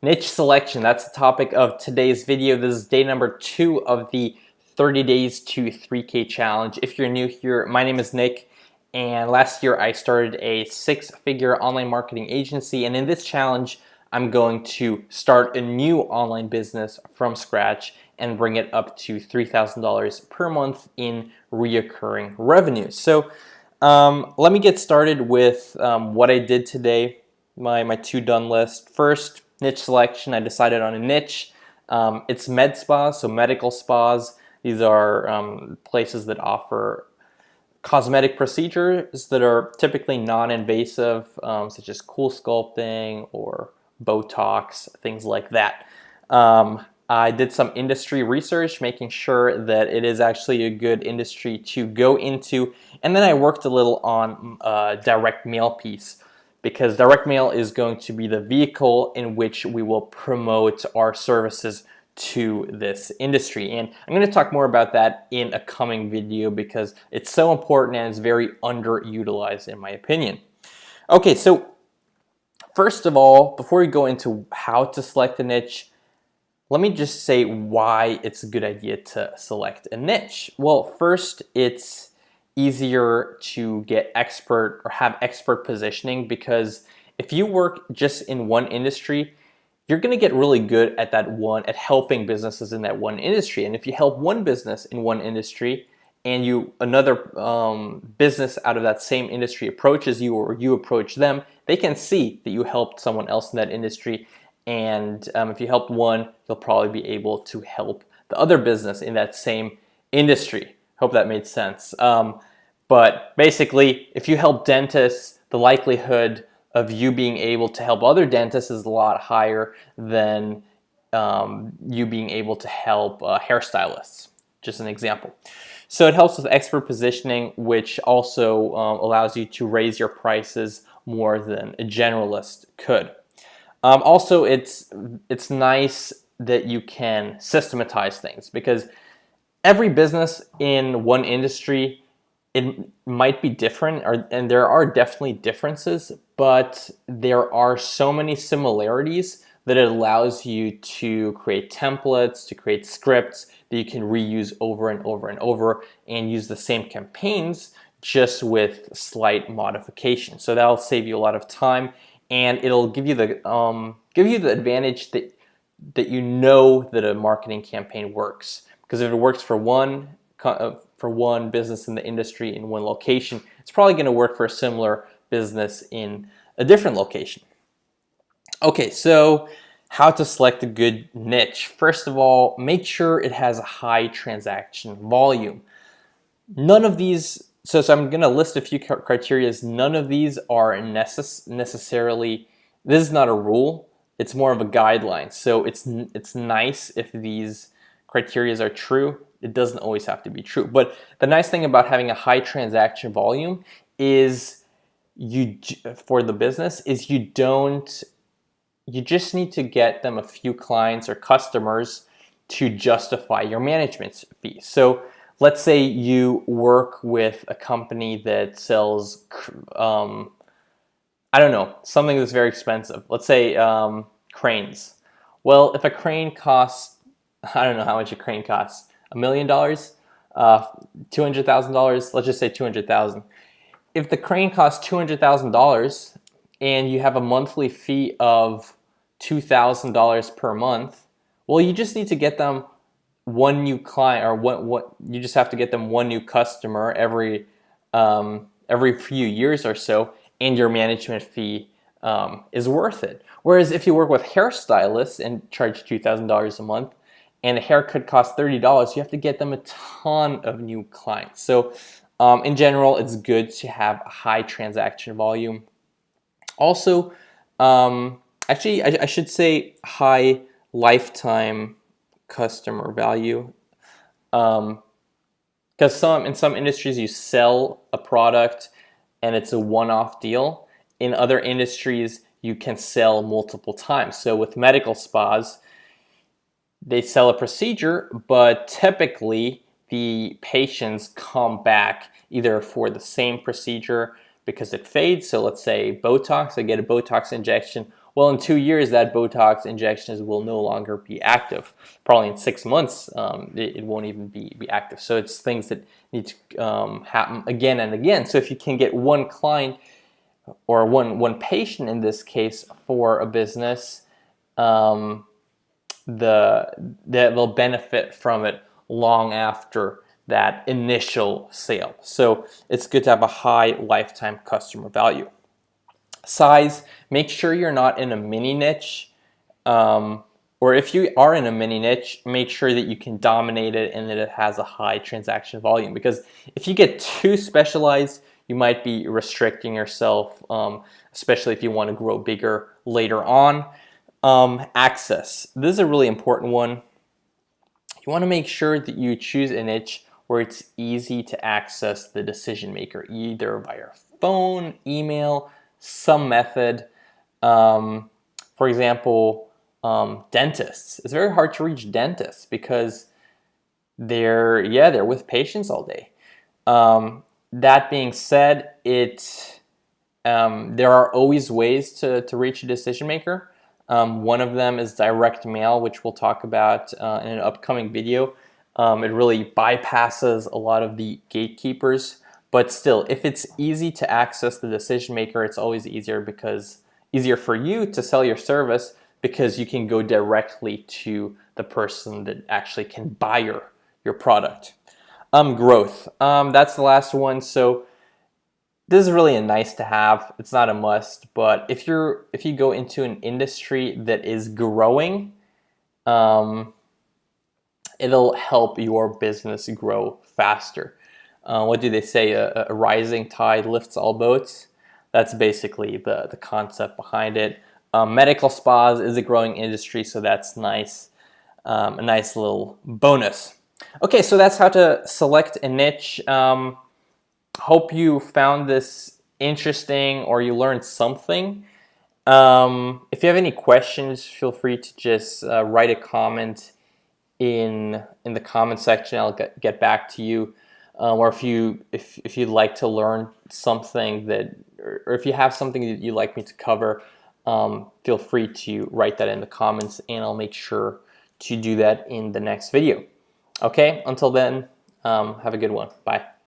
Niche selection, that's the topic of today's video. This is day number 2 of the 30 days to 3K challenge. If you're new here, my name is Nick, and last year I started a 6-figure online marketing agency, and in this challenge I'm going to start a new online business from scratch and bring it up to $3,000 per month in reoccurring revenue. So let me get started with what I did today, my to done list. First, niche selection. I decided on a niche. It's med spas, so medical spas. These are places that offer cosmetic procedures that are typically non-invasive, such as cool sculpting or Botox, things like that. I did some industry research, making sure that it is actually a good industry to go into, and then I worked a little on direct mail piece, because direct mail is going to be the vehicle in which we will promote our services to this industry. And I'm going to talk more about that in a coming video because it's so important and it's very underutilized in my opinion. Okay, so first of all, before we go into how to select a niche, let me just say why it's a good idea to select a niche. Well, first, it's easier to get expert or have expert positioning, because if you work just in one industry, you're going to get really good at at helping businesses in that one industry. And if you help one business in one industry and another business out of that same industry approaches you, or you approach them, they can see that you helped someone else in that industry. And if you helped one, you'll probably be able to help the other business in that same industry. Hope that made sense. But basically, if you help dentists, the likelihood of you being able to help other dentists is a lot higher than you being able to help hairstylists. Just an example. So it helps with expert positioning, which also allows you to raise your prices more than a generalist could. Also, it's nice that you can systematize things, because every business in one industry, it might be different, and there are definitely differences, but there are so many similarities that it allows you to create templates, to create scripts that you can reuse over and over and over, and use the same campaigns just with slight modifications. So that'll save you a lot of time, and it'll give you the advantage that you know that a marketing campaign works. Because if it works for one business in the industry in one location, it's probably going to work for a similar business in a different location. Okay, so how to select a good niche. First of all, make sure it has a high transaction volume. None of these, so I'm going to list a few criteria. None of these are necessarily, this is not a rule, it's more of a guideline. So it's nice if these criteria are true. It doesn't always have to be true. But the nice thing about having a high transaction volume is for the business is you just need to get them a few clients or customers to justify your management fee. So let's say you work with a company that sells, I don't know, something that's very expensive. Let's say cranes. Well, if a crane costs, I don't know how much a crane costs, $1 million, $200,000. Let's just say 200,000. If the crane costs $200,000 and you have a monthly fee of $2,000 per month, well, you just need to get them one new client, or what you just have to get them one new customer every few years or so, and your management fee is worth it. Whereas if you work with hairstylists and charge $2,000 a month, and a haircut costs $30, you have to get them a ton of new clients. So in general, it's good to have a high transaction volume. Also, actually, I should say high lifetime customer value. Because in some industries you sell a product and it's a one-off deal. In other industries, you can sell multiple times. So with medical spas, they sell a procedure, but typically the patients come back either for the same procedure because it fades. So let's say Botox, they get a Botox injection. Well, in 2 years, that Botox injections will no longer be active. Probably in 6 months, it won't even be active. So it's things that need to happen again and again. So if you can get one client or one patient in this case for a business, they'll benefit from it long after that initial sale. So it's good to have a high lifetime customer value. Size, make sure you're not in a mini niche, or if you are in a mini niche, make sure that you can dominate it and that it has a high transaction volume, because if you get too specialized, you might be restricting yourself, especially if you want to grow bigger later on. Access, this is a really important one. You want to make sure that you choose a niche where it's easy to access the decision maker, either via phone, email, some method. For example, dentists. It's very hard to reach dentists because they're with patients all day. That being said, there are always ways to reach a decision maker. One of them is direct mail, which we'll talk about in an upcoming video. It really bypasses a lot of the gatekeepers, but still, if it's easy to access the decision maker, it's always easier for you to sell your service, because you can go directly to the person that actually can buy your product. Growth, that's the last one. So this is really a nice to have. It's not a must, but if you go into an industry that is growing, it'll help your business grow faster. What do they say? A rising tide lifts all boats. That's basically the concept behind it. Medical spas is a growing industry, so that's nice. A nice little bonus. Okay, so that's how to select a niche. Hope you found this interesting or you learned something. If you have any questions, feel free to just write a comment in the comment section. I'll get back to you. Or if you'd like to learn something or if you have something that you'd like me to cover, feel free to write that in the comments, and I'll make sure to do that in the next video. Okay, until then, have a good one. Bye.